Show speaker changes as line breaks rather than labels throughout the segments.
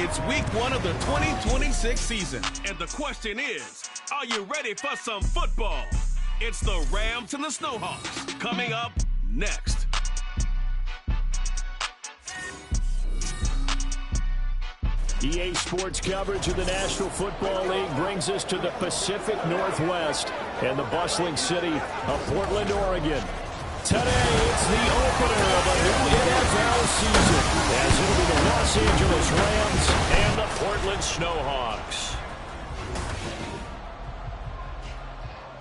It's week 1 of the 2026 season. And the question is, are you ready for some football? It's the Rams and the Snowhawks coming up next.
EA Sports coverage of the National Football League brings us to the Pacific Northwest and the bustling city of Portland, Oregon. Today, it's the opener of a new NFL season, as it'll be the Los Angeles Rams and the Portland Snowhawks.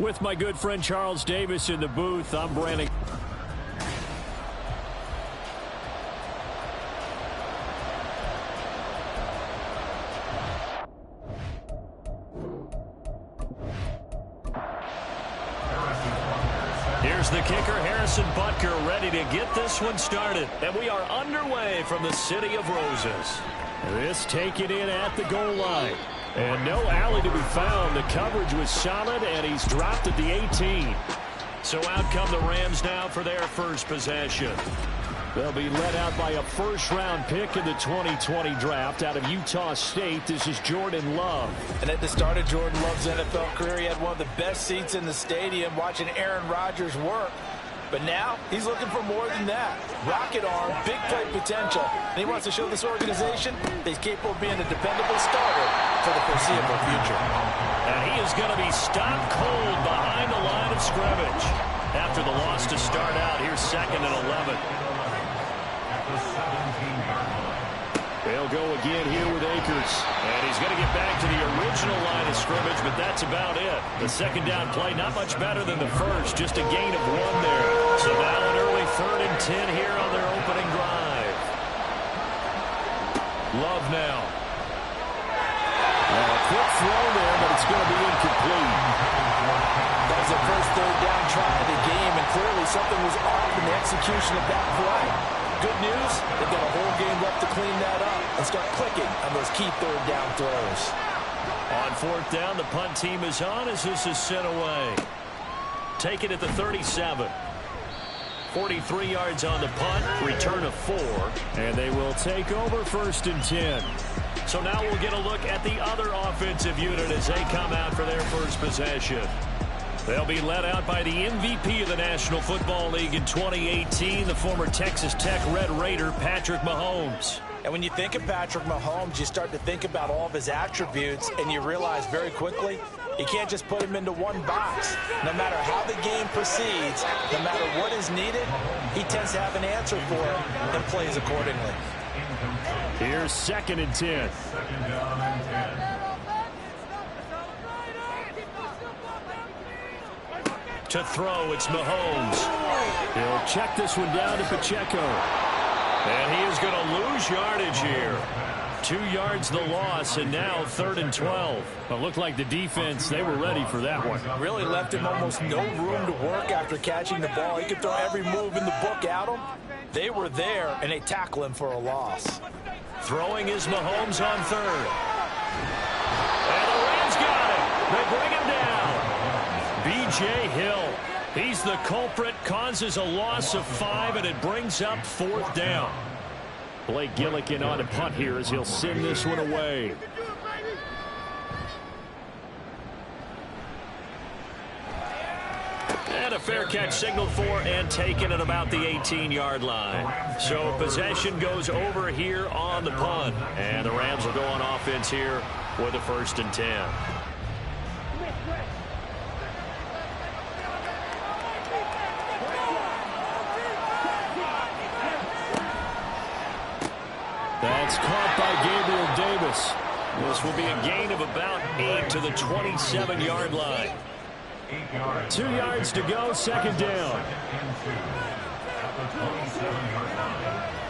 With my good friend Charles Davis in the booth, I'm Brandon. Here's the kicker, Harrison Butker, ready to get this one started. And we are underway from the City of Roses. This taken in at the goal line. And no alley to be found. The coverage was solid, and he's dropped at the 18. So out come the Rams now for their first possession. They'll be led out by a first-round pick in the 2020 draft out of Utah State. This is Jordan Love.
And at the start of Jordan Love's NFL career, he had one of the best seats in the stadium watching Aaron Rodgers work. But now he's looking for more than that. Rocket arm, big play potential. And he wants to show this organization that he's capable of being a dependable starter for the foreseeable future.
And he is going to be stopped cold behind the line of scrimmage. After the loss to start out, here's 2nd and 11. They'll go again here with Akers. And he's going to get back to the original line of scrimmage, but that's about it. The second down play, not much better than the first, just a gain of 1 there. So now an early 3rd and 10 here on their opening drive. Love now. A quick throw there, but it's going to be incomplete.
That was the first 3rd down try of the game, and clearly something was off in the execution of that play. Good news, they've got a whole game left to clean that up and start clicking on those key 3rd down throws.
On 4th down, the punt team is on as this is sent away. Take it at the 37. 43 yards on the punt, return of 4. And they will take over 1st and 10. So now we'll get a look at the other offensive unit as they come out for their first possession. They'll be led out by the MVP of the National Football League in 2018, the former Texas Tech Red Raider, Patrick Mahomes.
And when you think of Patrick Mahomes, you start to think about all of his attributes, and you realize very quickly, you can't just put him into one box. No matter how the game proceeds, no matter what is needed, he tends to have an answer for it and plays accordingly.
Here's 2nd and 10. To throw, it's Mahomes. He'll check this one down to Pacheco. And he is going to lose yardage here. 2 yards the loss, and now 3rd and 12. It looked like the defense, they were ready for that one.
Really left him almost no room to work after catching the ball. He could throw every move in the book at him. They were there, and they tackle him for a loss.
Throwing is Mahomes on 3rd. And the Rams got it. They bring him down. B.J. Hill, he's the culprit, causes a loss of 5, and it brings up 4th down. Blake Gillikin on a punt here as he'll send this one away. And a fair catch signaled for and taken at about the 18-yard line. So possession goes over here on the punt. And the Rams will go on offense here with a 1st and 10. That's caught by Gabriel Davis. This will be a gain of about 8 to the 27-yard line. 2 yards to go, 2nd down.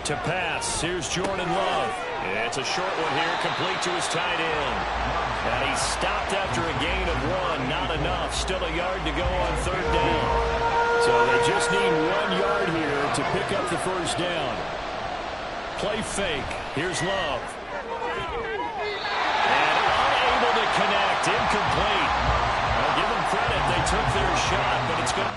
To pass, here's Jordan Love. It's a short one here, complete to his tight end. And he's stopped after a gain of 1, not enough. Still a yard to go on 3rd down. So they just need 1 yard here to pick up the 1st down. Play fake. Here's Love. And unable to connect. Incomplete. I'll give them credit. They took their shot, but it's going to...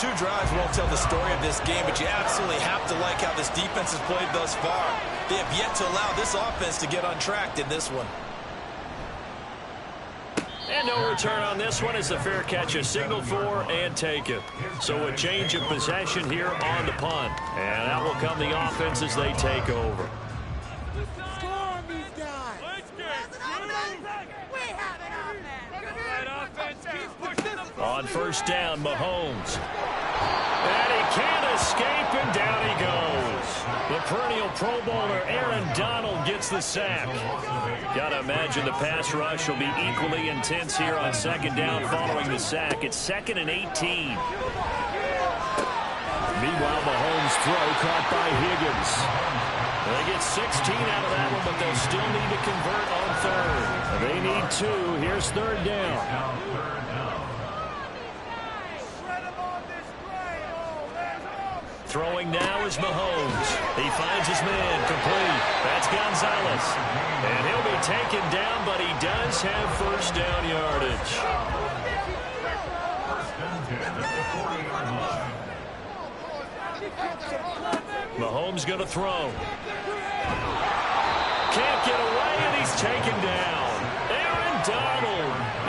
2 drives won't tell the story of this game, but you absolutely have to like how this defense has played thus far. They have yet to allow this offense to get untracked in this one.
And no return on this one as the fair catch is signaled for and taken. So a change of possession here on the punt. And out will come the offense as they take over. On first down, Mahomes. And he can't escape, and down he goes. The perennial Pro Bowler Aaron Donald gets the sack. Gotta imagine the pass rush will be equally intense here on second down following the sack. It's 2nd and 18. Meanwhile, Mahomes' throw caught by Higgins. They get 16 out of that one, but they'll still need to convert on third. They need 2. Here's third down. Throwing now is Mahomes. He finds his man complete. That's Gonzalez. And he'll be taken down, but he does have first down yardage. Mahomes going to throw. Can't get away, and he's taken down. Aaron Donald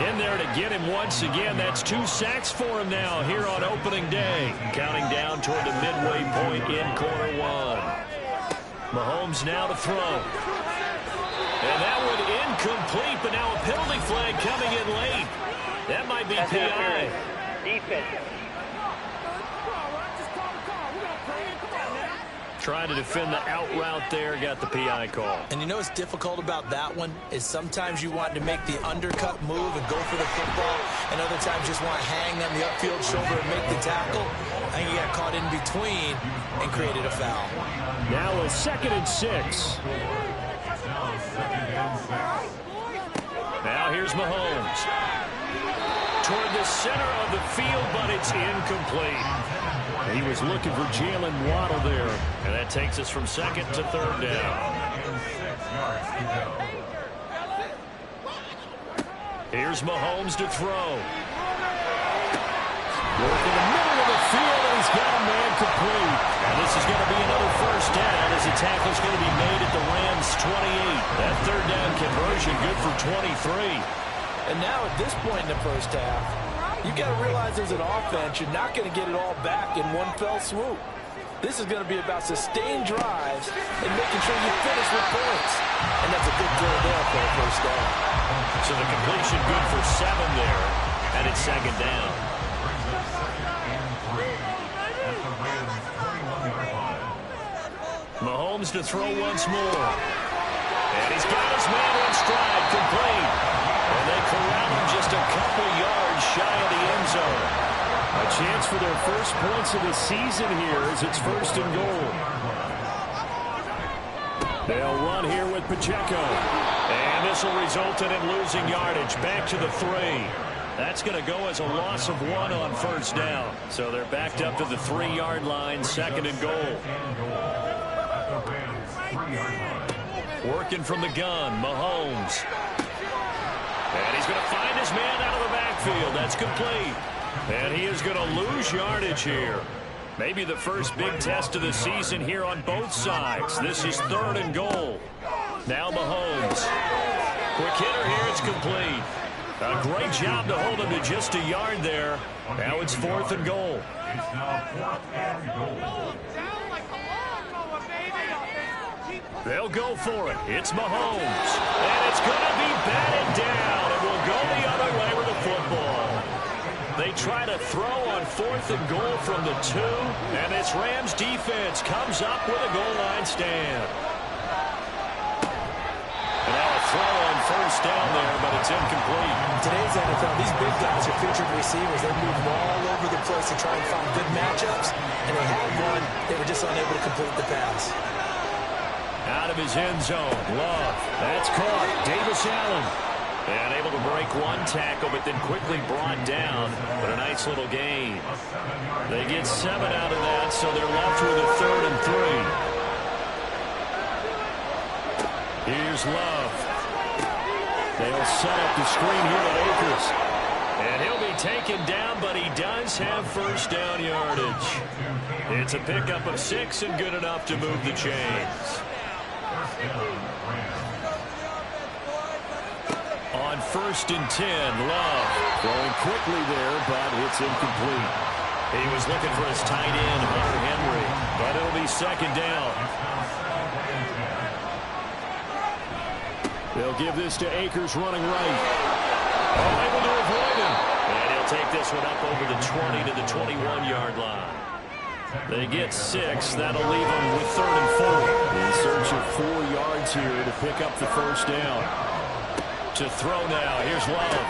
in there to get him once again. That's 2 sacks for him now here on opening day. Counting down toward the midway point in quarter 1. Mahomes now to throw. And that one incomplete, but now a penalty flag coming in late. That might be PI.
Defense.
Trying to defend the out route there, got the PI call.
And you know what's difficult about that one is sometimes you want to make the undercut move and go for the football, and other times just want to hang on the upfield shoulder and make the tackle. I think he got caught in between and created a foul.
Now a 2nd and 6. Now here's Mahomes. Toward the center of the field, but it's incomplete. He was looking for Jalen Waddle there. And that takes us from 2nd to 3rd down. Here's Mahomes to throw. Working the middle of the field, and he's got a man complete. And this is going to be another first down as the tackle's going to be made at the Rams' 28. That 3rd down conversion good for 23.
And now at this point in the first half, you've got to realize as an offense, you're not going to get it all back in one fell swoop. This is going to be about sustained drives and making sure you finish with points. And that's a good throw there for a first down.
So the completion good for 7 there, and it's 2nd down. Mahomes to throw once more. And he's got his man in stride, complete. And they corral him just a couple yards shy of the end zone. A chance for their first points of the season here as it's 1st and goal. They'll run here with Pacheco. And this will result in him losing yardage. Back to the 3. That's going to go as a loss of 1 on first down. So they're backed up to the 3-yard line, 2nd and goal. Working from the gun, Mahomes. And he's going to find his man out of the backfield. That's complete. And he is going to lose yardage here. Maybe the first big test of the season here on both sides. This is 3rd and goal. Now Mahomes. Quick hitter here, it's complete. A great job to hold him to just a yard there. Now it's 4th and goal. They'll go for it. It's Mahomes. And it's going to be batted down. It will go the other way with the football. They try to throw on 4th and goal from the 2. And this Rams defense comes up with a goal line stand. And now a throw on first down there, but it's incomplete.
In today's NFL, these big guys are featured receivers. They move all over the place to try and find good matchups. And they had one. They were just unable to complete the pass.
Out of his end zone, Love. That's caught. Davis Allen. And able to break one tackle, but then quickly brought down. But a nice little gain. They get 7 out of that, so they're left with a 3rd and 3. Here's Love. They'll set up the screen here with Akers. And he'll be taken down, but he does have first down yardage. It's a pickup of 6 and good enough to move the chains. On 1st and 10, Love throwing quickly there, but it's incomplete. He was looking for his tight end, Hunter Henry, but it'll be 2nd down. They'll give this to Akers running right. Able to avoid him. And he'll take this one up over the 20 to the 21-yard line. They get 6. That'll leave them with 3rd and 4. In search of 4 yards here to pick up the first down. To throw now. Here's Love.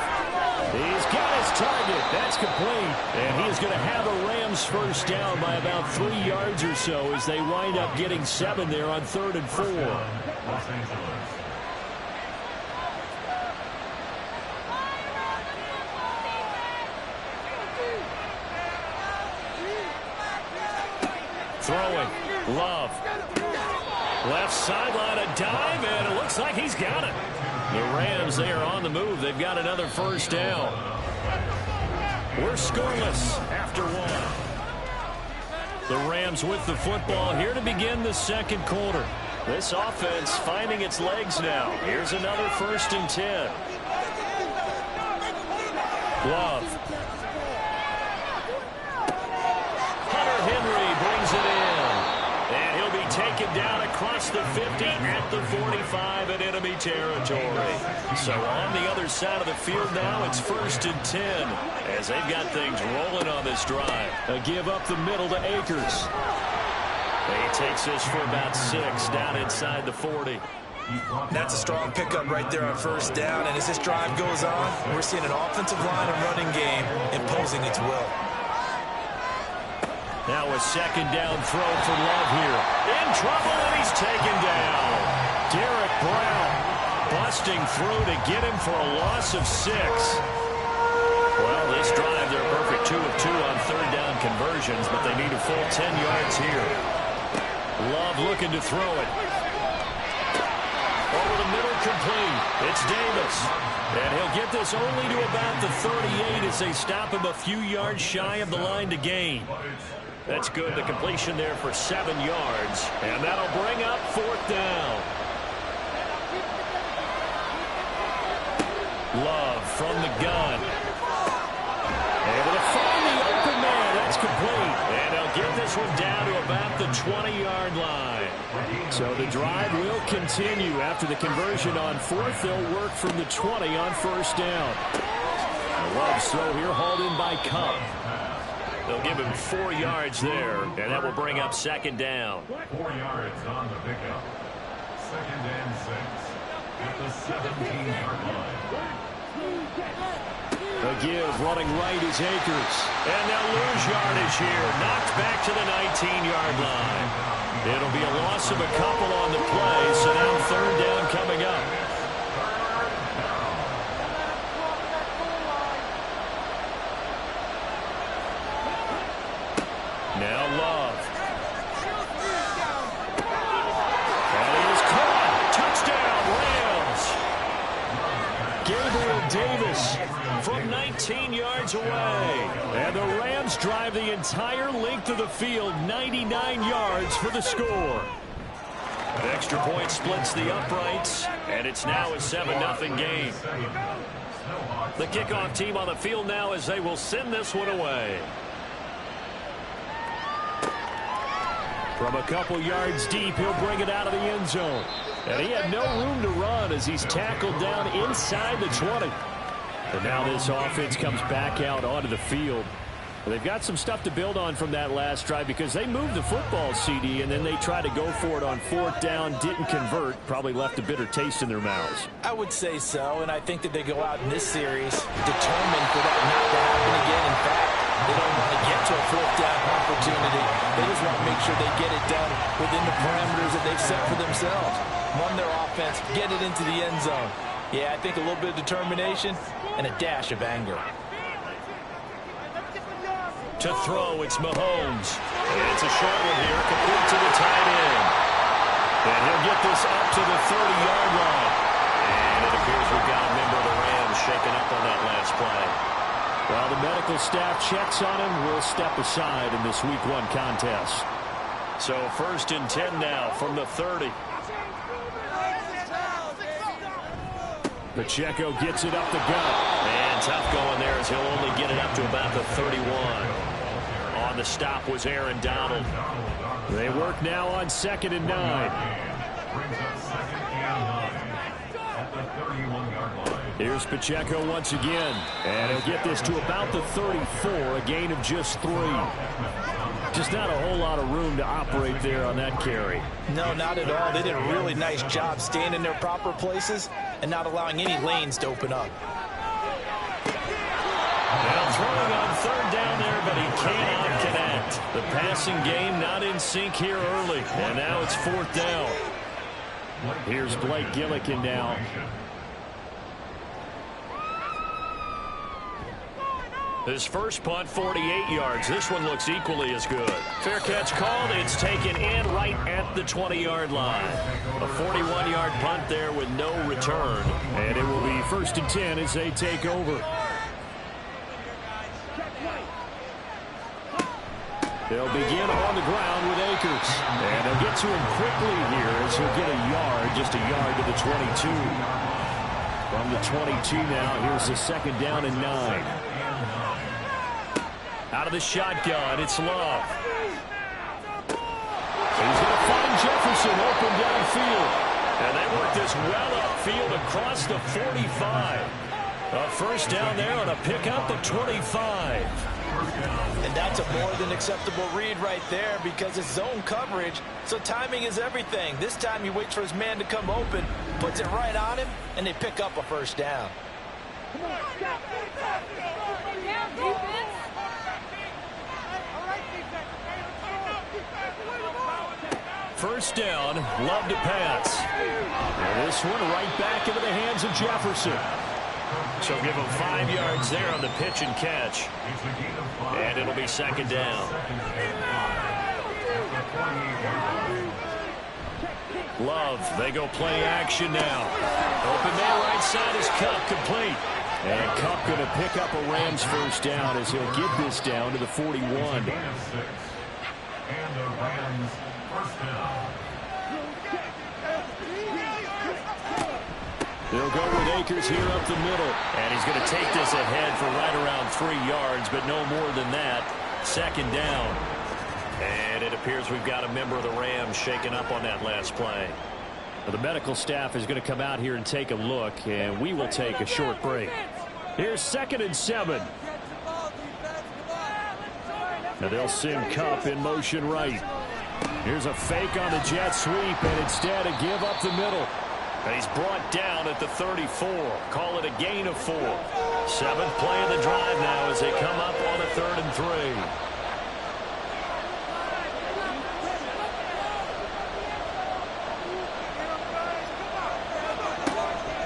He's got his target. That's complete. And he's going to have the Rams first down by about 3 yards or so as they wind up getting 7 there on 3rd and 4. Throwing. Love. Left sideline, a dive, and it looks like he's got it. The Rams, they are on the move. They've got another first down. We're scoreless after 1. The Rams with the football here to begin the 2nd quarter. This offense finding its legs now. Here's another 1st and 10. Love. Hunter Henry brings it in. And he'll be taken down across the 50 at the 45 in enemy territory. So on the other side of the field now, it's 1st and 10 as they've got things rolling on this drive. A give up the middle to Akers. He takes this for about 6 down inside the 40.
That's a strong pickup right there on 1st down. And as this drive goes on, we're seeing an offensive line and running game imposing its will.
Now a 2nd down throw for Love here. In trouble, and he's taken down. Derek Brown busting through to get him for a loss of 6. Well, this drive, they're perfect 2 of 2 on 3rd down conversions, but they need a full 10 yards here. Love looking to throw it. Over the middle, complete. It's Davis. And he'll get this only to about the 38 as they stop him a few yards shy of the line to gain. That's good. The completion there for 7 yards. And that'll bring up 4th down. Love from the gun. Able to find the open man. That's complete. And they'll get this one down to about the 20-yard line. So the drive will continue. After the conversion on 4th, they'll work from the 20 on 1st down. Love's throw here hauled in by Cup. They'll give him 4 yards there, and that will bring up 2nd down.
4 yards on the pickup. 2nd and 6 at the 17-yard line.
A give running right is Akers. And they'll lose yardage here. Knocked back to the 19-yard line. It'll be a loss of a couple on the play, so now 3rd down coming up. Now Love. And he is caught. Touchdown, Rams. Gabriel Davis from 19 yards away. And the Rams drive the entire length of the field, 99 yards for the score. An extra point splits the uprights, and it's now a 7-0 game. The kickoff team on the field now as they will send this one away. From a couple yards deep, he'll bring it out of the end zone. And he had no room to run as he's tackled down inside the 20. And now this offense comes back out onto the field. They've got some stuff to build on from that last drive because they moved the football, CD, and then they tried to go for it on 4th down, didn't convert, probably left a bitter taste in their mouths.
I would say so, and I think that they go out in this series determined for that not to happen again. In fact, they don't want to get to a 4th down opportunity. They just want to make sure they get it done within the parameters that they've set for themselves. Run their offense, get it into the end zone. Yeah, I think a little bit of determination and a dash of anger.
To throw, it's Mahomes. And it's a short one here, complete to the tight end. And he'll get this up to the 30-yard line. And it appears we've got a member of the Rams shaken up on that last play. medical staff checks on him. Will step aside in this Week 1 contest. So 1st and 10 now from the 30. Pacheco gets it up the gut. And tough going there as he'll only get it up to about the 31. On the stop was Aaron Donald. They work now on 2nd and 9.
Brings up 2nd and 9 at the 31-yard line.
Here's Pacheco once again. And he'll get this to about the 34, a gain of just 3. Just not a whole lot of room to operate there on that carry.
No, not at all. They did a really nice job staying in their proper places and not allowing any lanes to open up.
Well, throwing on 3rd down there, but he cannot connect. The passing game not in sync here early, and now it's 4th down. Here's Blake Gillikin now. His first punt, 48 yards. This one looks equally as good. Fair catch called. It's taken in right at the 20-yard line. A 41-yard punt there with no return. And it will be 1st and 10 as they take over. They'll begin on the ground with Akers. And they'll get to him quickly here as he'll get a yard, just a yard to the 22. From the 22 now, here's the 2nd down and 9. Out of the shotgun, it's Love. He's going to find Jefferson open downfield. And they work this well upfield across the 45. A 1st down there on a pickup of 25.
And that's a more than acceptable read right there because it's zone coverage, so timing is everything. This time he waits for his man to come open, puts it right on him, and they pick up a 1st down.
First down, Love to pass. And this one right back into the hands of Jefferson. So give him 5 yards there on the pitch and catch. And it'll be 2nd down. Love, they go play action now. Open man right side is Cup, complete. And Cup going to pick up a Rams 1st down as he'll get this down to the 41.
And the Rams 1st down.
They'll go with Akers here up the middle. And he's going to take this ahead for right around 3 yards, but no more than that. 2nd down. And it appears we've got a member of the Rams shaken up on that last play. The medical staff is going to come out here and take a look, and we will take a short break. Here's 2nd and 7. And they'll send Cup in motion right. Here's a fake on the jet sweep, and instead a give up the middle. And he's brought down at the 34. Call it a gain of 4. 7th play of the drive now as they come up on a 3rd and 3.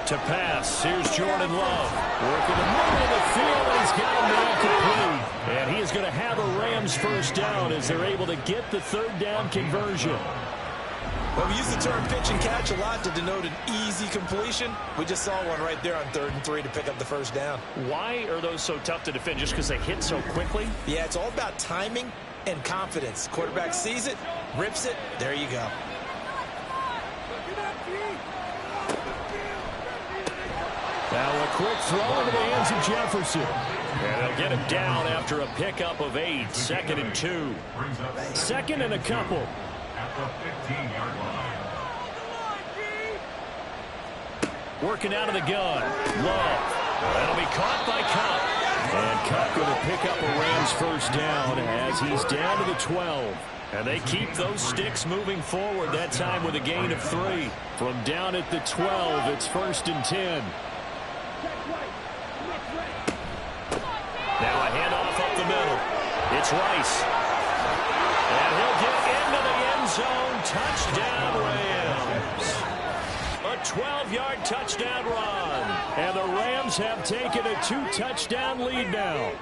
To pass, here's Jordan Love. Working the middle of the field, and he's got him incomplete. And he is going to have a Rams 1st down as they're able to get the 3rd down conversion.
Well, we use the term pitch and catch a lot to denote an easy completion. We just saw one right there on 3rd and 3 to pick up the 1st down.
Why are those so tough to defend? Just because they hit so quickly?
Yeah, it's all about timing and confidence. Quarterback sees it, rips it, there you go.
Now a quick throw into the hands of Jefferson. And they'll get him down after a pickup of 8. 2nd and 2. 2nd and a couple.
At the 15-yard line.
Working out of the gun. Love. That'll be caught by Cup. And Cup going to pick up a Rams 1st down as he's down to the 12. And they keep those sticks moving forward, that time with a gain of 3. From down at the 12, it's 1st and 10. Now a handoff up the middle. It's Rice. And he'll get into the end zone. Touchdown, Rams. A 12-yard touchdown run. And the Rams have taken a 2-touchdown lead now.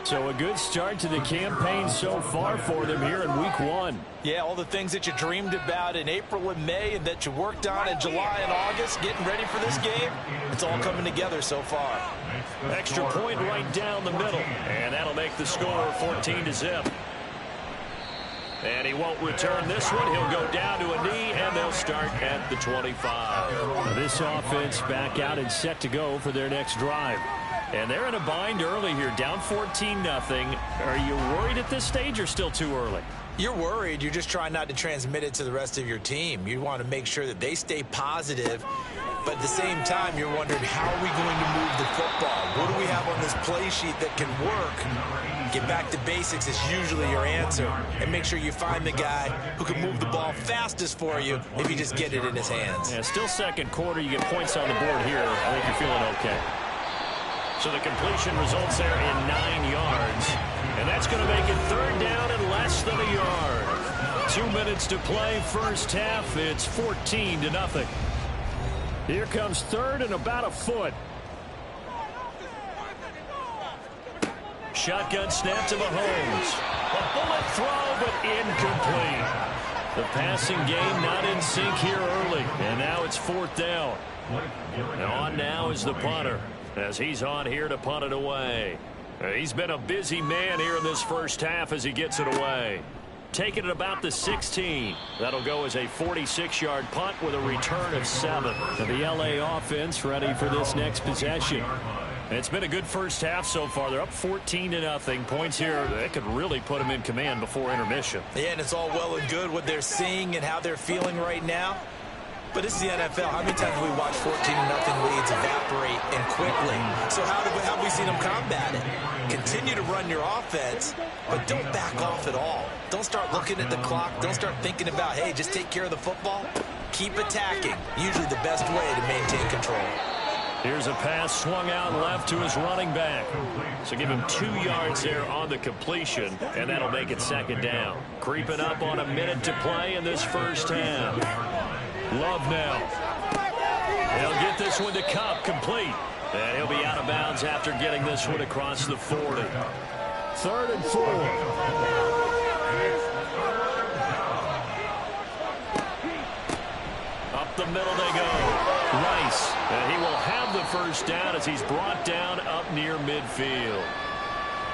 So a good start to the campaign so far for them here in week 1.
Yeah, all the things that you dreamed about in April and May and that you worked on in July and August, getting ready for this game, it's all coming together so far.
Extra point right down the middle, and that'll make the score 14-0. And he won't return this one. He'll go down to a knee, and they'll start at the 25. Now this offense back out and set to go for their next drive. And they're in a bind early here, down 14-0. Are you worried at this stage or still too early?
You're worried. You're just trying not to transmit it to the rest of your team. You want to make sure that they stay positive. But at the same time, you're wondering, how are we going to move the football? What do we have on this play sheet that can work? Get back to basics is usually your answer. And make sure you find the guy who can move the ball fastest for you if you just get it in his hands.
Yeah, still second quarter. You get points on the board here. I think you're feeling okay. So the completion results there in 9 yards. And that's going to make it third down and less than a yard. 2 minutes to play first half. It's 14-0. Here comes third and about a foot. Shotgun snap to Mahomes. A bullet throw, but incomplete. The passing game not in sync here early. And now it's fourth down. And on now is the punter, as he's on here to punt it away. He's been a busy man here in this first half as he gets it away. Taking it about the 16. That'll go as a 46-yard punt with a return of 7. And the LA offense ready for this next possession. It's been a good first half so far. They're up 14-0. Points here, that could really put them in command before intermission.
Yeah, and it's all well and good what they're seeing and how they're feeling right now. But this is the NFL. How many times have we watched 14-0 leads evaporate and quickly? So how have we seen them combat it? Continue to run your offense, but don't back off at all. Don't start looking at the clock. Don't start thinking about, hey, just take care of the football. Keep attacking. Usually the best way to maintain control.
Here's a pass swung out left to his running back. So give him 2 yards there on the completion, and that'll make it second down. Creeping up on a minute to play in this first half. Love now. He'll get this one to Cup, complete. And he'll be out of bounds after getting this one across the 40. 3rd and 4. Up the middle they go. Rice. And he will have the first down as he's brought down up near midfield.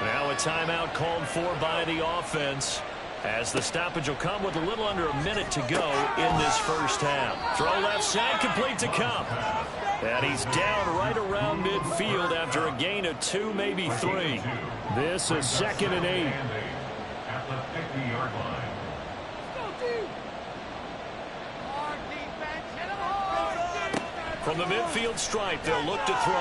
Now a timeout called for by the offense, as the stoppage will come with a little under a minute to go in this first half. Throw left side, complete to Cup. And he's down right around midfield after a gain of 2, maybe 3. This is 2nd and 8.
At the 50-yard line.
From the midfield stripe, they'll look to throw.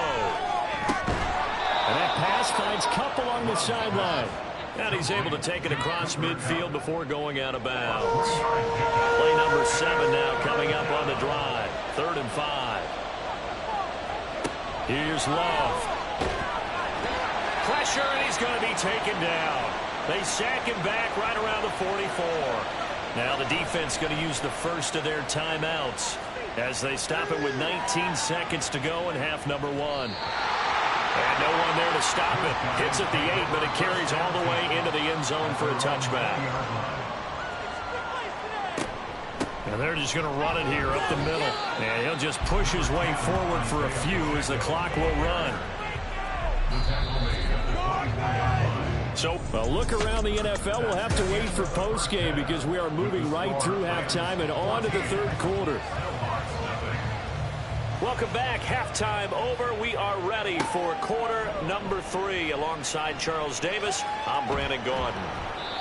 And that pass finds Cup along the sideline. And he's able to take it across midfield before going out of bounds. Play number 7 now coming up on the drive. 3rd and 5. Here's Love. Pressure, and he's going to be taken down. They sack him back right around the 44. Now the defense going to use the first of their timeouts as they stop it with 19 seconds to go in half number 1. And no one there to stop it. Hits at the 8, but it carries all the way into the end zone for a touchback. And they're just going to run it here up the middle. And he'll just push his way forward for a few as the clock will run. So a look around the NFL. We'll have to wait for postgame because we are moving right through halftime and on to the 3rd quarter. Welcome back. Halftime over. We are ready for quarter number 3. Alongside Charles Davis, I'm Brandon Gaudin.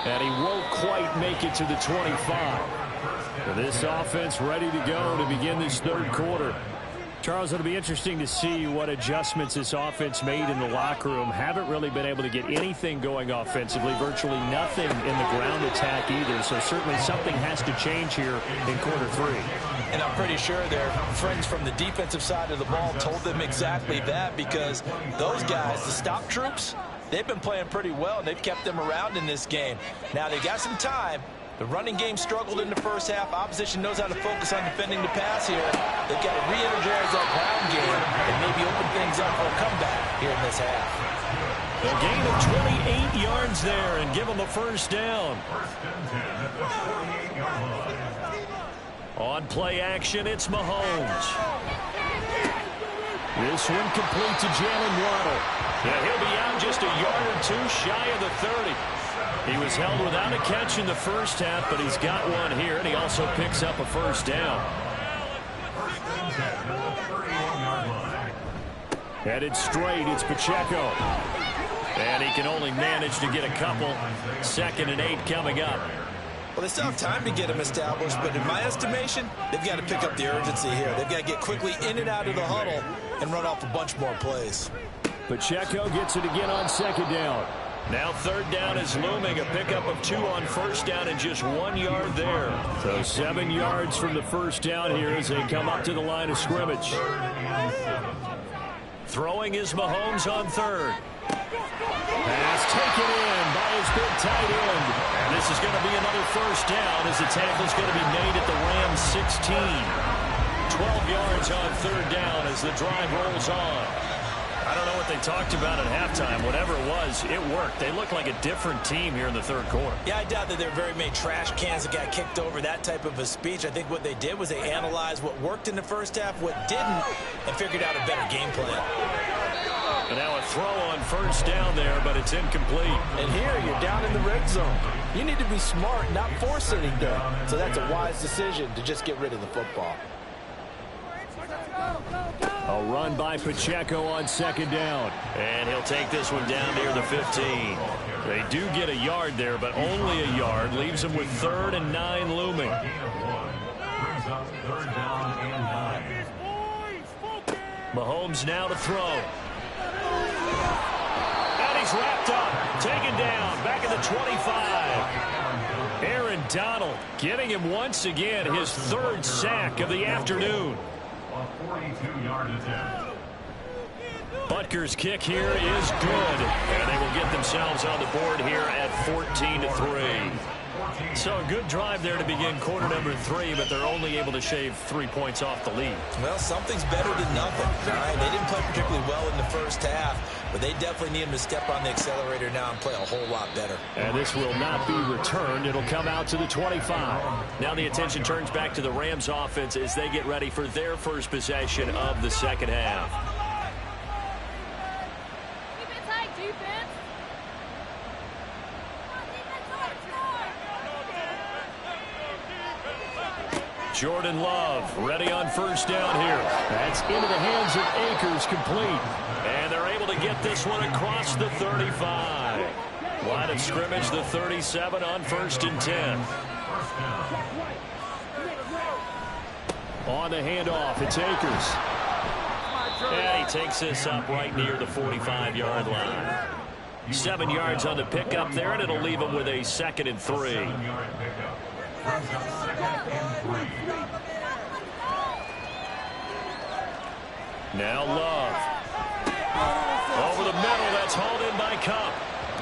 And he won't quite make it to the 25. This offense ready to go to begin this 3rd quarter. Charles, it'll be interesting to see what adjustments this offense made in the locker room. Haven't really been able to get anything going offensively. Virtually nothing in the ground attack either. So certainly something has to change here in quarter 3.
And I'm pretty sure their friends from the defensive side of the ball told them exactly that, because those guys, the stop troops, they've been playing pretty well, and they've kept them around in this game. Now, they got some time. The running game struggled in the first half. Opposition knows how to focus on defending the pass here. They've got to re-energize that ground game and maybe open things up for a comeback here in this half.
A gain of 28 yards there and give them a first down.
First and 10 at the 48-yard line.
On play action, it's Mahomes. This one complete to Jalen Waddle. Yeah, he'll be out just a yard or two shy of the 30. He was held without a catch in the first half, but he's got one here, and he also picks up a first down.
First and 10 at the 31-yard line.
Headed straight, it's Pacheco. And he can only manage to get a couple. 2nd and 8 coming up.
Well, they still have time to get him established, but in my estimation, they've got to pick up the urgency here. They've got to get quickly in and out of the huddle and run off a bunch more plays.
Pacheco gets it again on 2nd down. Now 3rd down is looming. A pickup of 2 on 1st down and just 1 yard there. So 7 yards from the first down here as they come up to the line of scrimmage. Throwing is Mahomes on 3rd. Pass taken in by his big tight end. And this is going to be another first down as the tackle's going to be made at the Rams 16. 12 yards on 3rd down as the drive rolls on. I don't know what they talked about at halftime. Whatever it was, it worked. They look like a different team here in the 3rd quarter.
Yeah, I doubt that there were very many trash cans that got kicked over, that type of a speech. I think what they did was they analyzed what worked in the first half, what didn't, and figured out a better game plan.
And now a throw on 1st down there, but it's incomplete.
And here, you're down in the red zone. You need to be smart, not force anything. So that's a wise decision to just get rid of the football.
A run by Pacheco on 2nd down. And he'll take this one down near the 15. They do get a yard there, but only a yard. Leaves them with 3rd and 9 looming.
Brings up 3rd down and 9.
Mahomes now to throw. And he's wrapped up. Taken down. Back at the 25. Aaron Donald getting him once again his 3rd sack of the afternoon.
A 42-yard attempt.
Butker's kick here is good. And they will get themselves on the board here at 14-3. So a good drive there to begin quarter number 3, but they're only able to shave 3 points off the lead.
Well, something's better than nothing. All right, they didn't play particularly well in the first half, but they definitely need them to step on the accelerator now and play a whole lot better.
And this will not be returned. It'll come out to the 25. Now the attention turns back to the Rams offense as they get ready for their first possession of the second half.
Keep it tight, defense.
Jordan Love ready on 1st down here. That's into the hands of Akers, complete. And they're able to get this one across the 35. Line of scrimmage, the 37 on 1st and 10. On the handoff, it's Akers. And he takes this up right near the 45-yard line. 7 yards on the pickup there, and it'll leave him with a 2nd and 3.
7-yard pickup. Brings up 2nd and 3.
Now Love. Over the middle, that's hauled in by Kupp.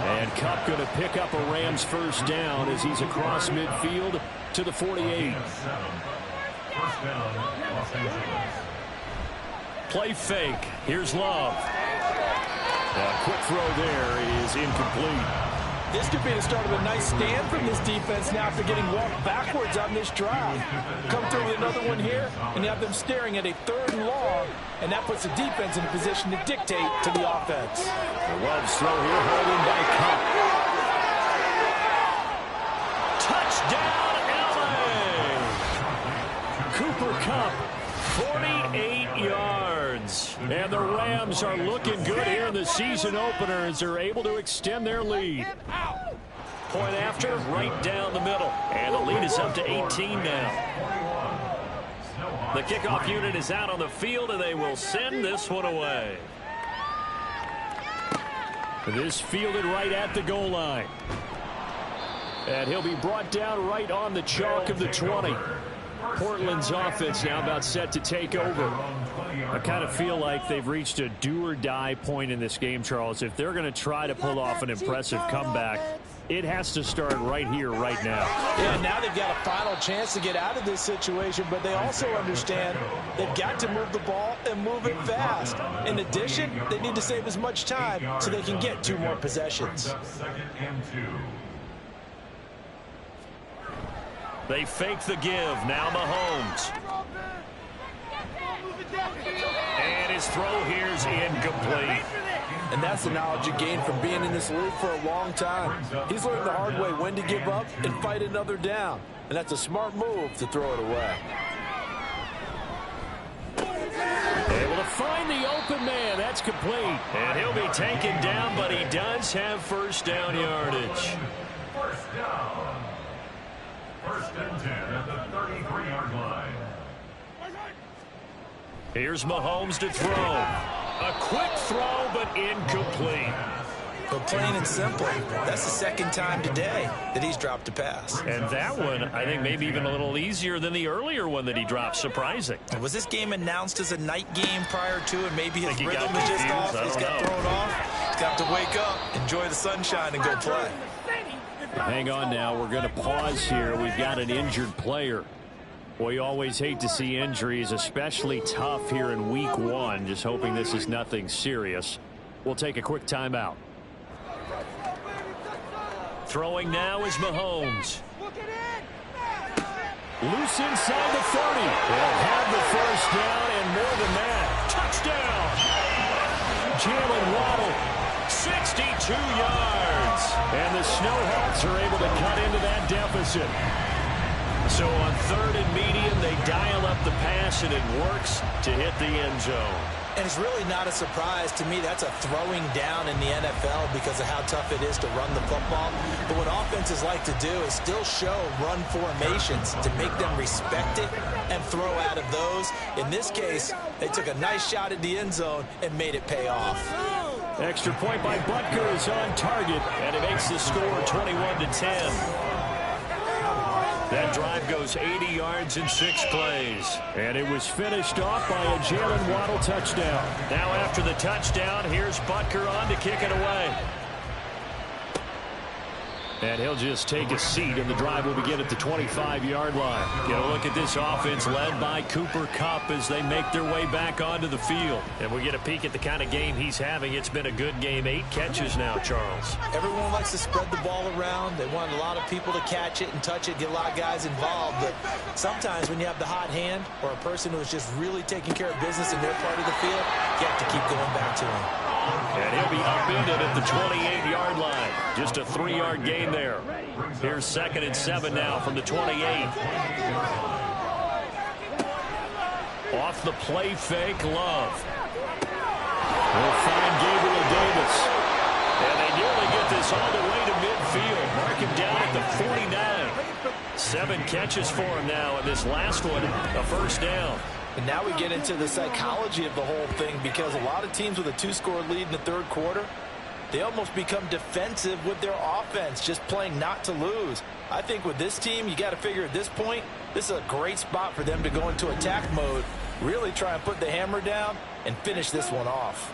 And Kupp going to pick up a Rams first down as he's across midfield to the 48.
First down, Los Angeles.
Play fake. Here's Love. A quick throw there is incomplete.
This could be the start of a nice stand from this defense now after getting walked backwards on this drive. Come through with another one here, and you have them staring at a 3rd and long, and that puts the defense in a position to dictate to the offense.
The Love's throw here, holding by Kupp. Touchdown, LA! Cooper Kupp, 48 yards. And the Rams are looking good here in the season opener as they're able to extend their lead. Point after, right down the middle. And the lead is up to 18 now. The kickoff unit is out on the field, and they will send this one away. This fielded right at the goal line. And he'll be brought down right on the chalk of the 20. Portland's offense now about set to take over. I kind of feel like they've reached a do-or-die point in this game, Charles. If they're going to try to pull off an impressive comeback, It has to start right here, right now.
Yeah, now they've got a final chance to get out of this situation, but they also understand they've got to move the ball and move it fast. In addition, they need to save as much time so they can get 2 more possessions.
They fake the give. Now Mahomes. And his throw here's incomplete.
And that's the knowledge you gain from being in this league for a long time. He's learned the hard way when to give up and fight another down. And that's a smart move to throw it away.
Able to find the open man. That's complete. And he'll be taken down, but he does have first down yardage.
First down. First and 10 at the 33-yard line.
Here's Mahomes to throw. A quick throw, but incomplete.
But plain and simple, that's the second time today that he's dropped a pass.
And that one, I think, maybe even a little easier than the earlier one that he dropped. Surprising.
Was this game announced as a night game prior to, and maybe his rhythm
is
just off?
He's
got thrown off. He's got to wake up, enjoy the sunshine, and go play.
Hang on now. We're going to pause here. We've got an injured player. Well, you always hate to see injuries, especially tough here in week 1. Just hoping this is nothing serious. We'll take a quick timeout. Throwing now is Mahomes. Loose inside the 30. They'll have the first down and more than that. Touchdown. Jalen Waddle, 62 yards. And the Snowhawks are able to cut into that deficit. So on 3rd and medium, they dial up the pass, and it works to hit the end zone.
And it's really not a surprise to me. That's a throwing down in the NFL because of how tough it is to run the football. But what offenses like to do is still show run formations to make them respect it and throw out of those. In this case, they took a nice shot at the end zone and made it pay off.
Extra point by Butker is on target, and it makes the score 21-10. That drive goes 80 yards in 6 plays. And it was finished off by a Jalen Waddle touchdown. Now after the touchdown, here's Butker on to kick it away. And he'll just take a seat, and the drive will begin at the 25-yard line. Get a look at this offense led by Cooper Kupp as they make their way back onto the field. And we get a peek at the kind of game he's having. It's been a good game. 8 catches now, Charles.
Everyone likes to spread the ball around. They want a lot of people to catch it and touch it, get a lot of guys involved. But sometimes when you have the hot hand or a person who is just really taking care of business in their part of the field, you have to keep going back to him.
And he'll be upended at the 28-yard line. Just a 3-yard gain there. Here's 2nd and 7 now from the 28. Off the play fake, Love. We'll find Gabriel Davis. And they nearly get this all the way to midfield. Mark him down at the 49. 7 catches for him now, and this last one, a first down.
And now we get into the psychology of the whole thing, because a lot of teams with a 2-score lead in the 3rd quarter, they almost become defensive with their offense, just playing not to lose. I think with this team, you got to figure at this point, this is a great spot for them to go into attack mode, really try and put the hammer down and finish this one off.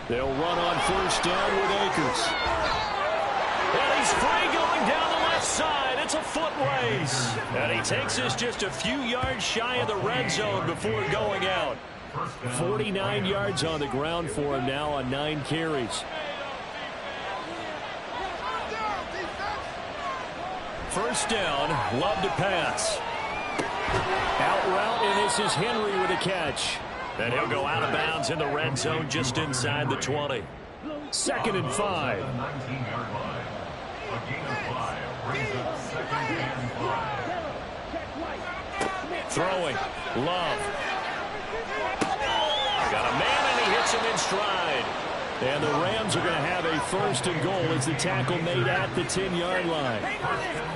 They'll run on first down with Akers. And he's free going down the left side. It's a foot race. And he takes us just a few yards shy of the red zone before going out. 49 yards on the ground for him now on 9 carries. First down, Love to pass. Out route, and this is Henry with a catch. And he'll go out of bounds in the red zone just inside the 20. 2nd and 5. Throwing. Love. Got a man, and he hits him in stride. And the Rams are going to have a 1st and goal as the tackle made at the 10-yard line.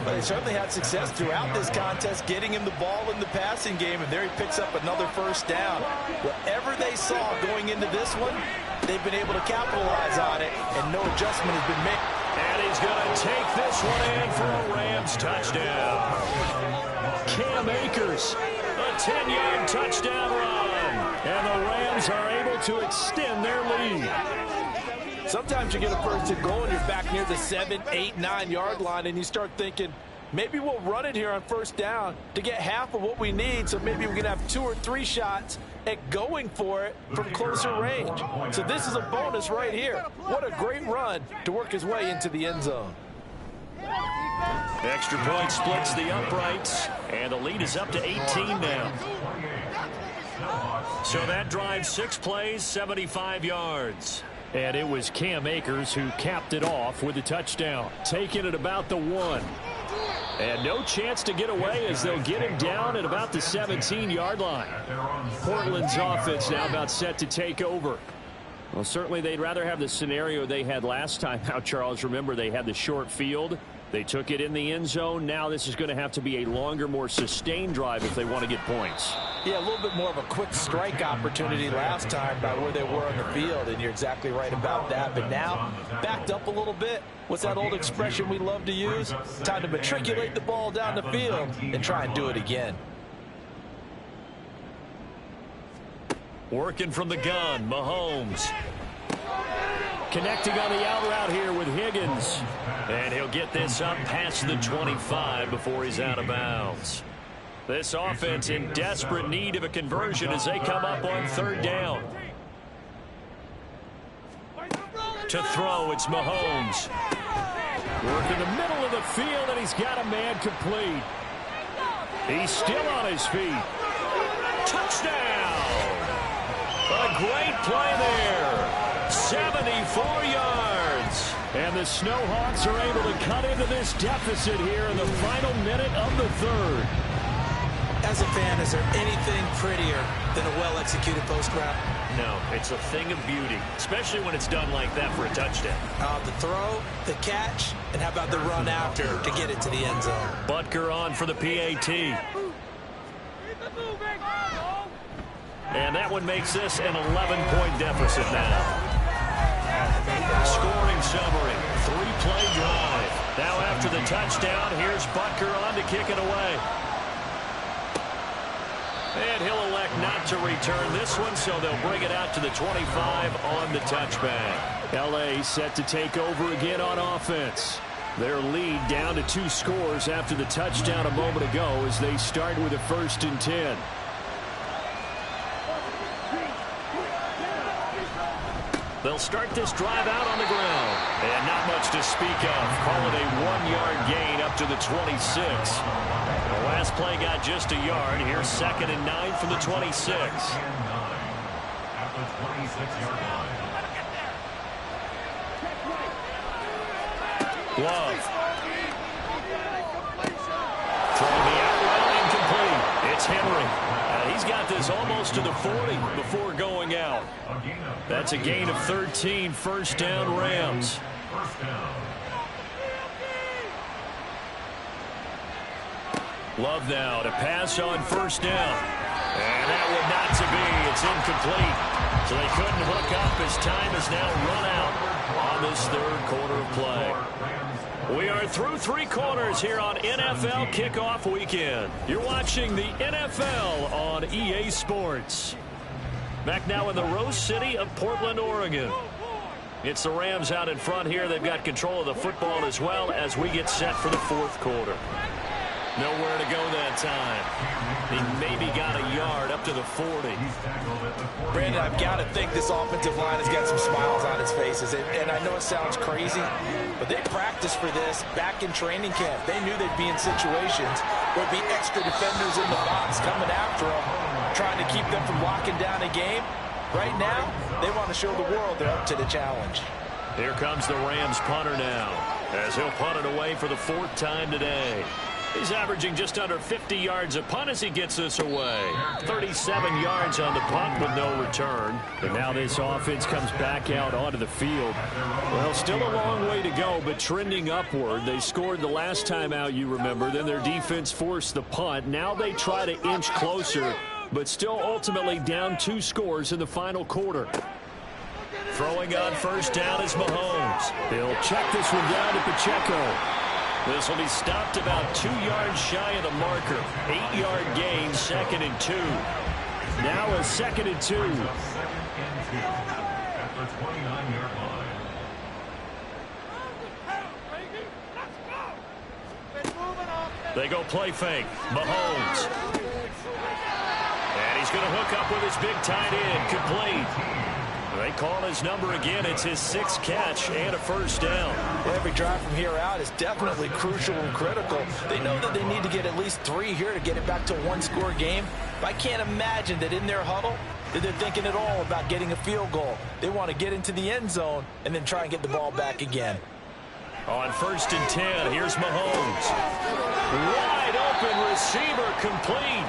But they certainly had success throughout this contest, getting him the ball in the passing game, and there he picks up another first down. Whatever they saw going into this one, they've been able to capitalize on it, and no adjustment has been made.
And he's going to take this one in for a Rams touchdown. Cam Akers, A 10-yard touchdown run. And the Rams are able to extend their lead.
Sometimes you get a first and goal and you're back near the 7, 8, 9-yard line, and you start thinking, maybe we'll run it here on first down to get half of what we need, so maybe we can have 2 or 3 shots at going for it from closer range. So this is a bonus right here. What a great run to work his way into the end zone.
Extra point splits the uprights, and the lead is up to 18 now. So that drive 6 plays, 75 yards. And it was Cam Akers who capped it off with a touchdown, taking it about the 1. And no chance to get away as they'll get him down at about the 17-yard line. Portland's offense now about set to take over. Well, certainly they'd rather have the scenario they had last time out, Charles. Remember, they had the short field. They took it in the end zone. Now this is going to have to be a longer, more sustained drive if they want to get points.
Yeah, a little bit more of a quick strike opportunity last time by where they were on the field, and you're exactly right about that. But now, backed up a little bit. What's that old expression we love to use? Time to matriculate the ball down the field and try and do it again.
Working from the gun, Mahomes. Connecting on the out route here with Higgins. And he'll get this up past the 25 before he's out of bounds. This offense in desperate need of a conversion as they come up on third down. To throw, it's Mahomes. Work in the middle of the field, and he's got a man complete. He's still on his feet. Touchdown! A great play there. 74 yards. And the Snowhawks are able to cut into this deficit here in the final minute of the third.
As a fan, is there anything prettier than a well-executed post route?
No, it's a thing of beauty, especially when it's done like that for a touchdown.
The throw, the catch, and how about the run after to get it to the end zone?
Butker on for the PAT. And that one makes this an 11-point deficit now. Scoring summary, 3-play drive. Now after the touchdown, here's Butker on to kick it away. And he'll elect not to return this one, so they'll bring it out to the 25 on the touchback. L.A. set to take over again on offense. Their lead down to 2 scores after the touchdown a moment ago as they start with a 1st and 10. They'll start this drive out on the ground. And not much to speak of. Call it a 1-yard gain up to the 26. The last play got just a yard. Here's 2nd and 9 from the 26. Love. Throwing the out route incomplete. It's Henry. He's got this almost to the 40 before going out. That's a gain of 13, 1st down Rams. Love now to pass on 1st down. And that one not to be. It's incomplete. So they couldn't hook up as time is now run out on this 3rd quarter of play. We are through 3 quarters here on NFL Kickoff Weekend. You're watching the NFL on EA Sports. Back now in the Rose City of Portland, Oregon. It's the Rams out in front here. They've got control of the football as well as we get set for the 4th quarter. Nowhere to go that time. He maybe got a yard up to the 40.
Brandon, I've got to think this offensive line has got some smiles on its faces. And I know it sounds crazy, but they practiced for this back in training camp. They knew they'd be in situations where there'd be extra defenders in the box coming after them, trying to keep them from locking down a game. Right now, they want to show the world they're up to the challenge.
Here comes the Rams punter now, as he'll punt it away for the 4th time today. He's averaging just under 50 yards a punt as he gets this away. 37 yards on the punt with no return. And now this offense comes back out onto the field. Well, still a long way to go, but trending upward. They scored the last time out, you remember. Then their defense forced the punt. Now they try to inch closer, but still ultimately down 2 scores in the final quarter. Throwing on 1st down is Mahomes. He'll check this one down to Pacheco. This will be stopped about 2 yards shy of the marker. 8-yard gain, 2nd and 2. Now a 2nd and 2.
Second and 2 at the 29-yard line.
They go play fake. Mahomes. And he's going to hook up with his big tight end. Complete. They call his number again. It's his 6th catch and a first down.
Every drive from here out is definitely crucial and critical. They know that they need to get at least 3 here to get it back to a one-score game. But I can't imagine that in their huddle that they're thinking at all about getting a field goal. They want to get into the end zone and then try and get the ball back again.
On 1st and 10, here's Mahomes. Wide open receiver, complete.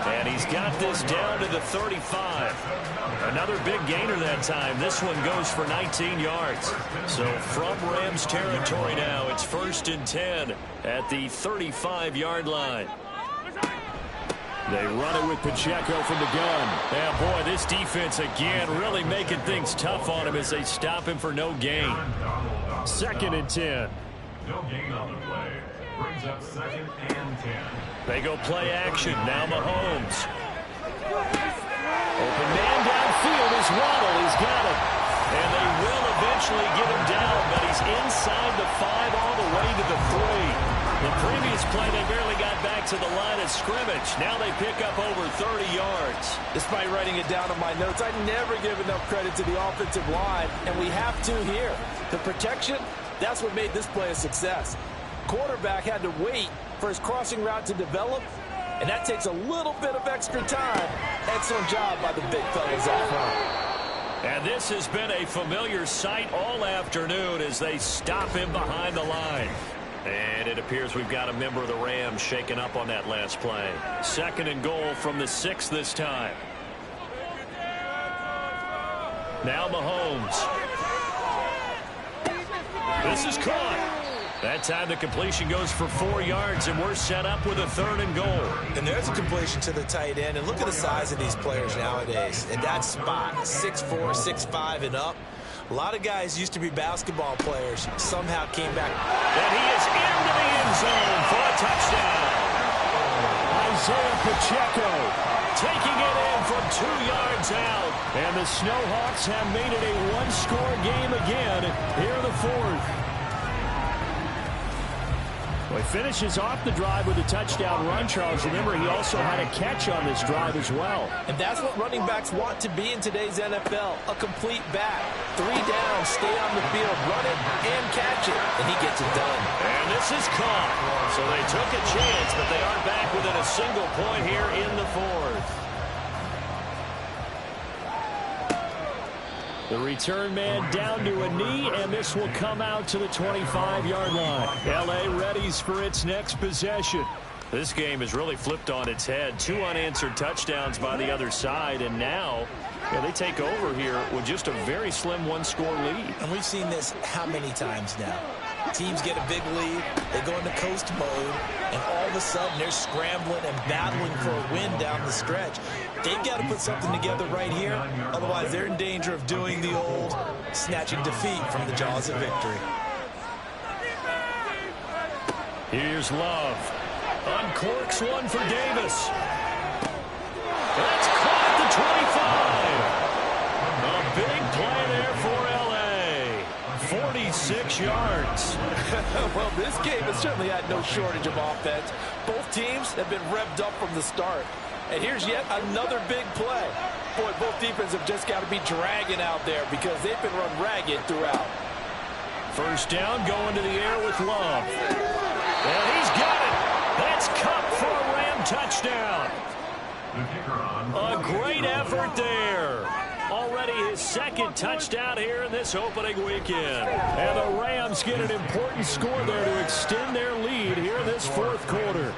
And he's got this down to the 35. Another big gainer that time. This one goes for 19 yards. So from Rams territory now, it's 1st and 10 at the 35-yard line. They run it with Pacheco from the gun. And boy, this defense again really making things tough on him as they stop him for no gain. 2nd and 10.
No gain on the play. Brings up 2nd and 10.
They go play action. Now Mahomes. Open man downfield is Waddle. He's got it. And they will eventually get him down, but he's inside the 5 all the way to the 3. The previous play, they barely got back to the line of scrimmage. Now they pick up over 30 yards.
Despite writing it down on my notes, I never give enough credit to the offensive line, and we have to here. The protection, that's what made this play a success. Quarterback had to wait for his crossing route to develop, and that takes a little bit of extra time. Excellent job by the big fellas up front.
And this has been a familiar sight all afternoon as they stop him behind the line. And it appears we've got a member of the Rams shaking up on that last play. 2nd and goal from the 6 this time. Now Mahomes. This is caught. That time the completion goes for 4 yards, and we're set up with a 3rd and goal.
And there's a completion to the tight end. And look at the size of these players nowadays. In that spot, 6'4", 6'5", and up. A lot of guys used to be basketball players. Somehow came back.
And he is into the end zone for a touchdown. Isaiah Pacheco taking it in from 2 yards out. And the Snowhawks have made it a one-score game again here in the 4th. Well, he finishes off the drive with a touchdown run, Charles. Remember, he also had a catch on this drive as well.
And that's what running backs want to be in today's NFL, a complete back. 3 down, stay on the field, run it, and catch it. And he gets it done.
And this is caught. So they took a chance, but they are back within a single point here in the 4th. The return man down to a knee, and this will come out to the 25-yard line. L.A. readies for its next possession. This game has really flipped on its head. 2 unanswered touchdowns by the other side, and now they take over here with just a very slim one-score lead.
And we've seen this how many times now? Teams get a big lead, they go into coast mode, and all of a sudden they're scrambling and battling for a win down the stretch. They've got to put something together right here, otherwise they're in danger of doing the old snatching defeat from the jaws of victory.
Here's Love. Uncorks one for Davis. That's caught at the 25. A big play there for L.A. 46 yards.
Well, this game has certainly had no shortage of offense. Both teams have been revved up from the start. And here's yet another big play. Boy, both defenses have just got to be dragging out there because they've been run ragged throughout.
First down, going to the air with Love. And he's got it. That's Cup for a Ram touchdown. A great effort there. Already his 2nd touchdown here in this opening weekend. And the Rams get an important score there to extend their lead here in this 4th quarter.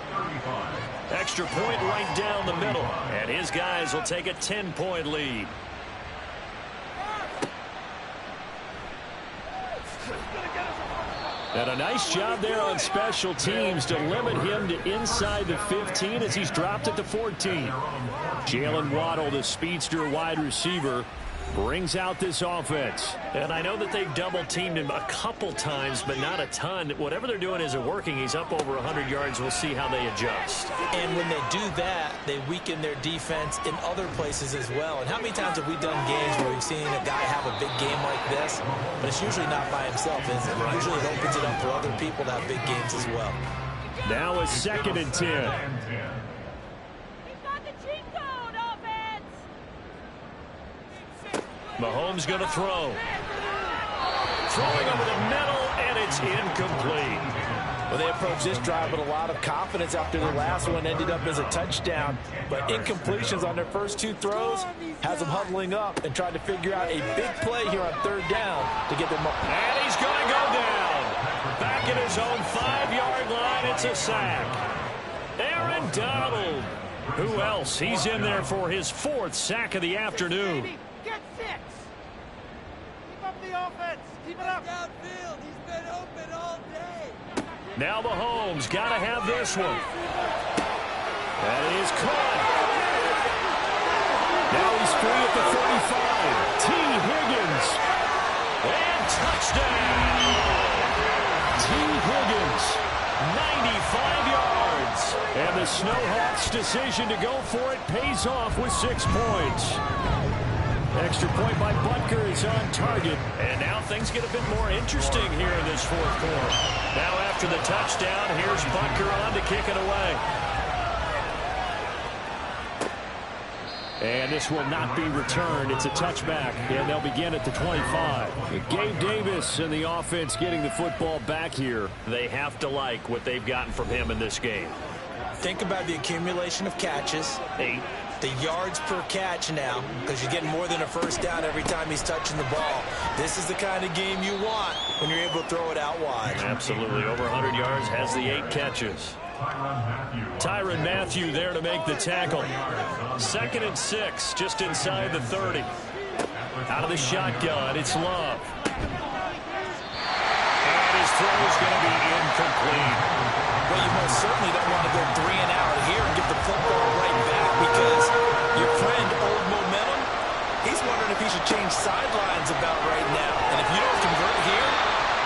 Extra point right down the middle. And his guys will take a 10-point lead. And a nice job there on special teams to limit him to inside the 15 as he's dropped at the 14. Jalen Waddle, the speedster wide receiver, brings out this offense. And I know that they've double-teamed him a couple times, but not a ton. Whatever they're doing isn't working. He's up over 100 yards. We'll see how they adjust.
And when they do that, they weaken their defense in other places as well. And how many times have we done games where we've seen a guy have a big game like this, but it's usually not by himself, is it? Usually it opens it up for other people to have big games as well.
Now a 2nd and 10. Mahomes going to throw. Throwing over the middle, and it's incomplete.
Well, they approached this drive with a lot of confidence after the last one ended up as a touchdown. But incompletions on their first 2 throws has them huddling up and trying to figure out a big play here on 3rd down to get them up.
And he's going to go down. Back at his own 5-yard line, it's a sack. Aaron Donald. Who else? He's in there for his 4th sack of the afternoon.
Get 6. Keep up the offense. Keep it up. Downfield. He's been open all day.
Now Mahomes got to have this one. That is caught. Now he's free at the 35. T. Higgins. And touchdown. T. Higgins. 95 yards. And the Snowhawks' decision to go for it pays off with 6 points. Extra point by Butker is on target. And now things get a bit more interesting here in this 4th quarter. Now after the touchdown, here's Butker on to kick it away. And this will not be returned. It's a touchback, and they'll begin at the 25. Gabe Davis and the offense getting the football back here. They have to like what they've gotten from him in this game.
Think about the accumulation of catches.
8.
The yards per catch now, because you're getting more than a first down every time he's touching the ball. This is the kind of game you want when you're able to throw it out wide.
Absolutely. Over 100 yards, has the 8 catches. Tyrann Mathieu there to make the tackle. 2nd and 6, just inside the 30. Out of the shotgun, it's Love. And his throw is going to be incomplete.
Well, you most certainly don't want to go 3 and out here and give the football right back, because your friend, Old Momentum, he's wondering if he should change sidelines about right now. And if you don't convert here,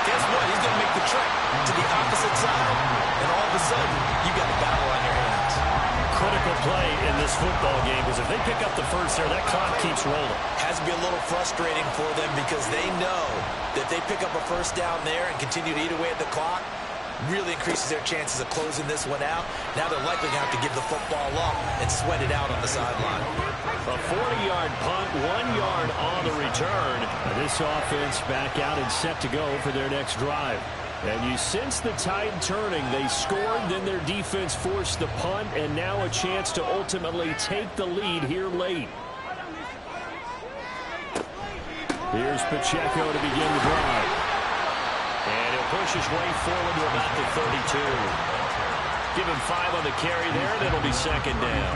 guess what? He's going to make the trek to the opposite side. And all of a sudden, you've got a battle on your hands.
Critical play in this football game, because if they pick up the first there, that clock keeps rolling.
Has to be a little frustrating for them, because they know that they pick up a first down there and continue to eat away at the clock, really increases their chances of closing this one out. Now they're likely going to have to give the football up and sweat it out on the sideline.
A 40-yard punt, 1 yard on the return. And this offense back out and set to go for their next drive. And you sense the tide turning. They scored, then their defense forced the punt, and now a chance to ultimately take the lead here late. Here's Pacheco to begin the drive. And he'll push his way forward to about the 32. Give him 5 on the carry there, and it'll be 2nd down.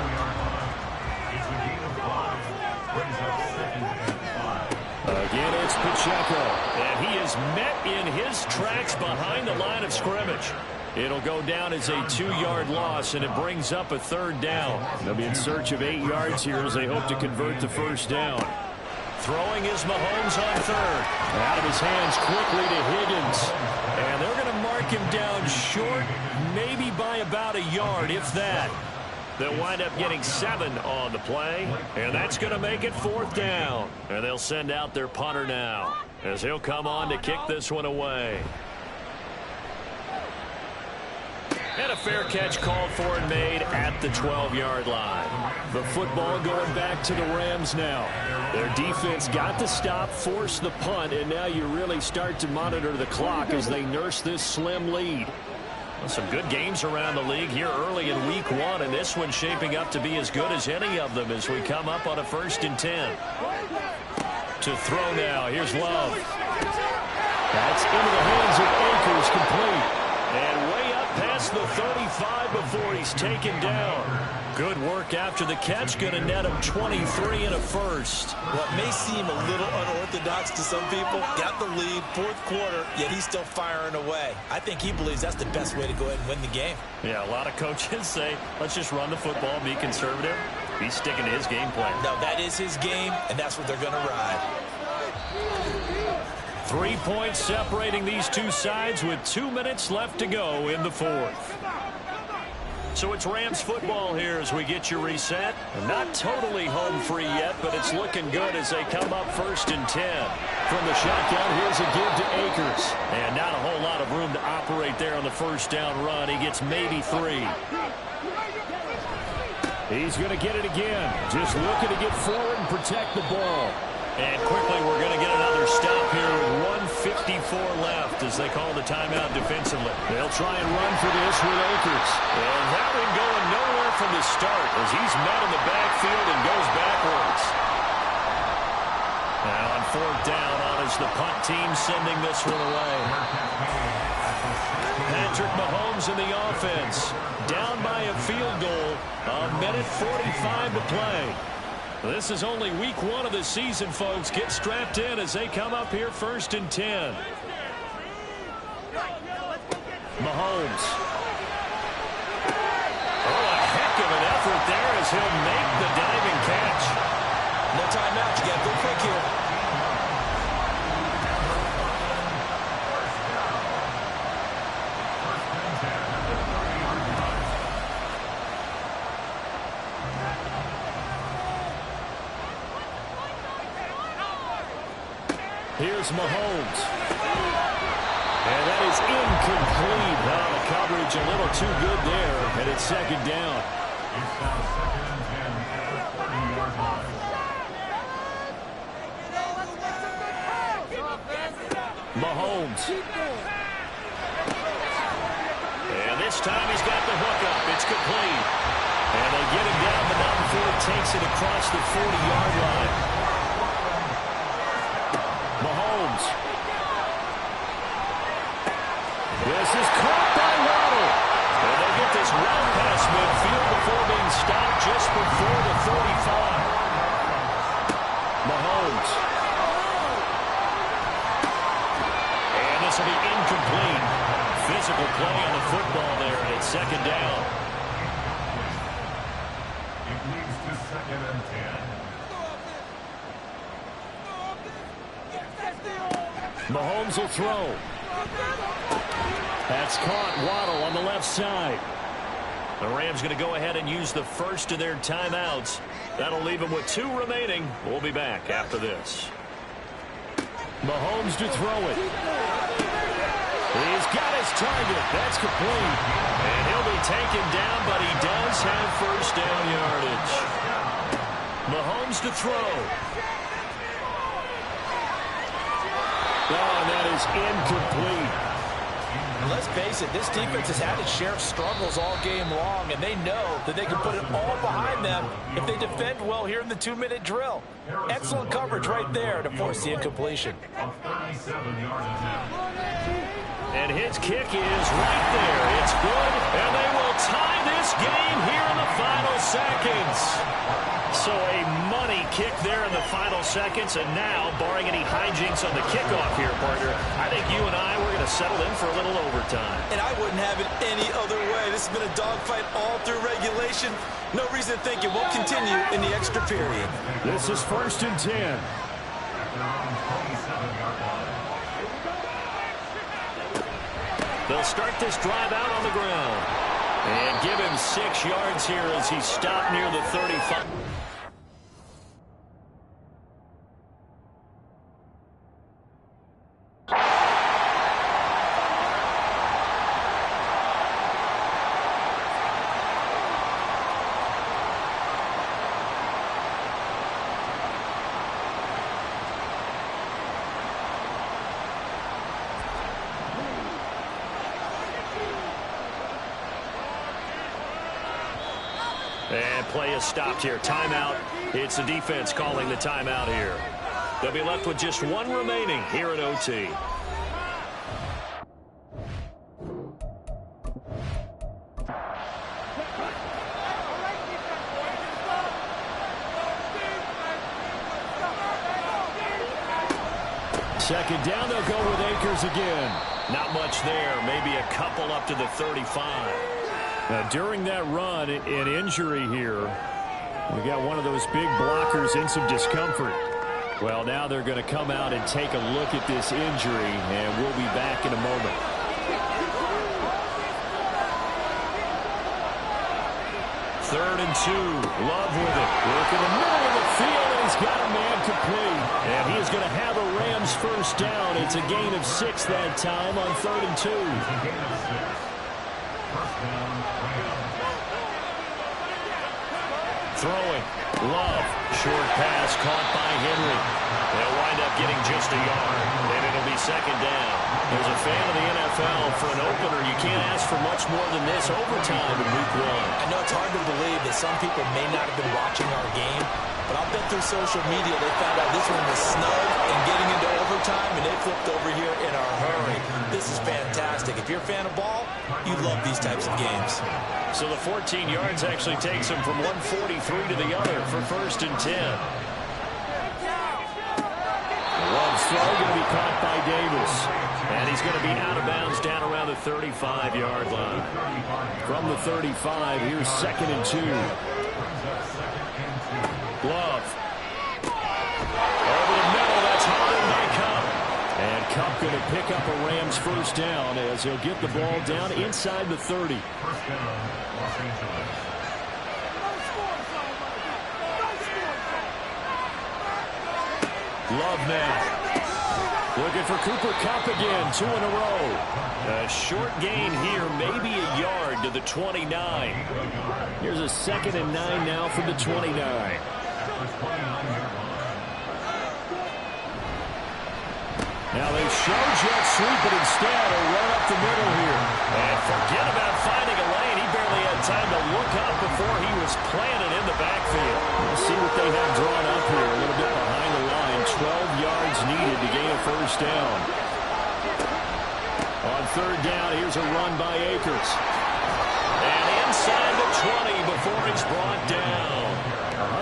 Again, it's Pacheco. And he is met in his tracks behind the line of scrimmage. It'll go down as a 2-yard loss, and it brings up a 3rd down. They'll be in search of 8 yards here as they hope to convert the first down. Throwing is Mahomes on 3rd. Out of his hands quickly to Higgins. And they're going to mark him down short, maybe by about a yard, if that. They'll wind up getting 7 on the play, and that's going to make it 4th down. And they'll send out their punter now, as he'll come on to kick this one away. And a fair catch called for and made at the 12-yard line. The football going back to the Rams now. Their defense got the stop, forced the punt, and now you really start to monitor the clock as they nurse this slim lead. Well, some good games around the league here early in week 1, and this one's shaping up to be as good as any of them as we come up on a 1st and 10. To throw now, here's Love. That's into the hands of Akers, complete. And way up past the 35 before he's taken down. Good work after the catch, going to net him 23 and a first.
What may seem a little unorthodox to some people, got the lead, 4th quarter, yet he's still firing away. I think he believes that's the best way to go ahead and win the game.
Yeah, a lot of coaches say, let's just run the football, be conservative. He's sticking to his game plan.
No, that is his game, and that's what they're going to ride.
3 points separating these two sides with 2 minutes left to go in the fourth. So it's Rams football here as we get you reset. Not totally home free yet, but it's looking good as they come up 1st and 10. From the shotgun, here's a give to Akers. And not a whole lot of room to operate there on the first down run. He gets maybe 3. He's going to get it again. Just looking to get forward and protect the ball. And quickly we're going to get another stop here with 1:54 left as they call the timeout defensively. They'll try and run for this with Akers. And that one going nowhere from the start as he's met in the backfield and goes backwards. Now on 4th down, on is the punt team sending this one away. Patrick Mahomes in the offense. Down by a field goal. 1:45 to play. This is only week 1 of the season, folks. Get strapped in as they come up here 1st and 10. Mahomes. Oh, a heck of an effort there as he'll make the diving catch.
No timeout. You got to go quick here.
Here's Mahomes. And that is incomplete. Now the coverage a little too good there, and it's 2nd down.
It's now 2nd and 10 at the 30-yard line.
Mahomes. And this time he's got the hook up. It's complete. And they get him down, but not before he takes it across the 40-yard line. Mahomes. This is caught by Waddle. And they get this route past midfield before being stopped just before the 35. Mahomes. And this will be incomplete. Physical play on the football there, and it's 2nd down.
It leads to 2nd and 10.
Mahomes will throw. That's caught. Waddle on the left side. The Rams going to go ahead and use the first of their timeouts. That'll leave them with 2 remaining. We'll be back after this. Mahomes to throw it. He's got his target. That's complete. And he'll be taken down, but he does have 1st down yardage. Mahomes to throw. Oh, and that is incomplete.
Let's face it, this defense has had its share of struggles all game long, and they know that they can put it all behind them if they defend well here in the 2-minute drill. Excellent coverage right there to force the incompletion.
A 37-yard attempt.
And his kick is right there. It's good, and they will tie this game here in the final seconds. So a money kick there in the final seconds, and now, barring any hijinks on the kickoff here, partner, I think you and I, we're going to settle in for a little overtime.
And I wouldn't have it any other way. This has been a dogfight all through regulation. No reason to think it won't continue in the extra period.
This is 1st and 10.
At their own 27-yard line.
They'll start this drive out on the ground. And give him 6 yards here as he stopped near the 35. And play is stopped here. Timeout. It's the defense calling the timeout here. They'll be left with just 1 remaining here at OT. Second down, they'll go with Akers again. Not much there. Maybe a couple up to the 35. Now, during that run, an injury here. We got one of those big blockers in some discomfort. Well, now they're going to come out and take a look at this injury, and we'll be back in a moment. Third and 2. Love with it. Work in the middle of the field, and he's got a man complete. And he is going to have a Rams first down. It's a gain of 6 that time on 3rd and 2. Throwing. Love. Short pass caught by Henry. They'll wind up getting just a yard, and it'll be 2nd down. As a fan of the NFL, for an opener, you can't ask for much more than this overtime in Week 1.
I know it's hard to believe that some people may not have been watching our game, but I'll bet through social media they found out this one was snug and getting into overtime, and they flipped over here in a hurry. This is fantastic. If you're a fan of ball, you love these types of games.
So the 14 yards actually takes him from 143 to the other for 1st and 10. Love's throw going to be caught by Davis. And he's going to be out of bounds down around the 35-yard line. From the 35, here's 2nd and 2. Love. Over the middle, that's hauled in by Cup. And Cup going to pick up a Rams first down as he'll get the ball down inside the 30. Love now. Looking for Cooper Kupp again, 2 in a row. A short gain here, maybe a yard to the 29. Here's a 2nd and 9 now from the 29. Now they show jet sweep, but instead a run up the middle here. And forget about finding a lane. He barely had time to look up before he was planted in the backfield. We'll see what they have drawn up here. A little bit behind the line. 12 yards needed to gain a first down. On 3rd down, here's a run by Akers. And inside the 20 before he's brought down.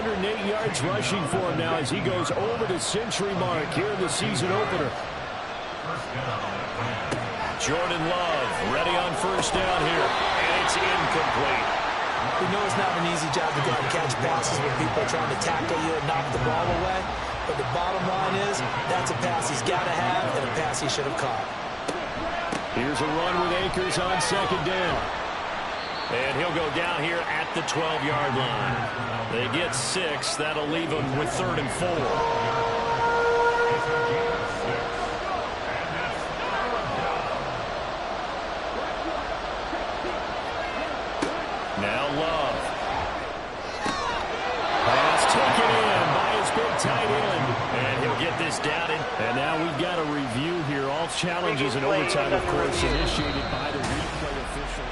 108 yards rushing for him now as he goes over the century mark here in the season opener. Jordan Love ready on first down here. And it's incomplete.
We know it's not an easy job to go out and catch passes when people are trying to tackle you and knock the ball away. But the bottom line is that's a pass he's got to have and a pass he should have caught.
Here's a run with Akers on 2nd down. And he'll go down here at the 12-yard line. They get 6. That'll leave them with 3rd and 4. Now Love. Pass taken in by his big tight end. And he'll get this down in. And now we've got a review here. All challenges in overtime, of course, initiated by the replay official.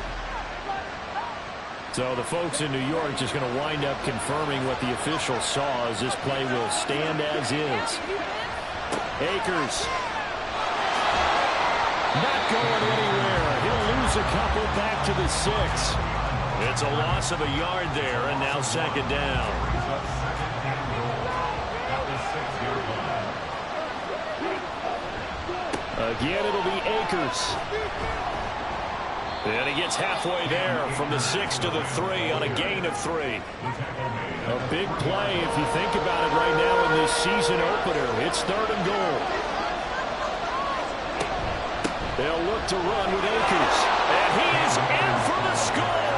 So the folks in New York just going to wind up confirming what the official saw as this play will stand as is. Akers. Not going anywhere. He'll lose a couple back to the 6. It's a loss of a yard there, and now 2nd down. Again, it'll be Akers. And he gets halfway there from the 6 to the 3 on a gain of 3. A big play if you think about it right now in this season opener. It's 3rd and goal. They'll look to run with Akers. And he is in for the score.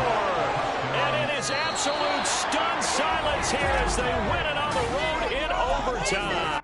And it is absolute stunned silence here as they win it on the road in overtime.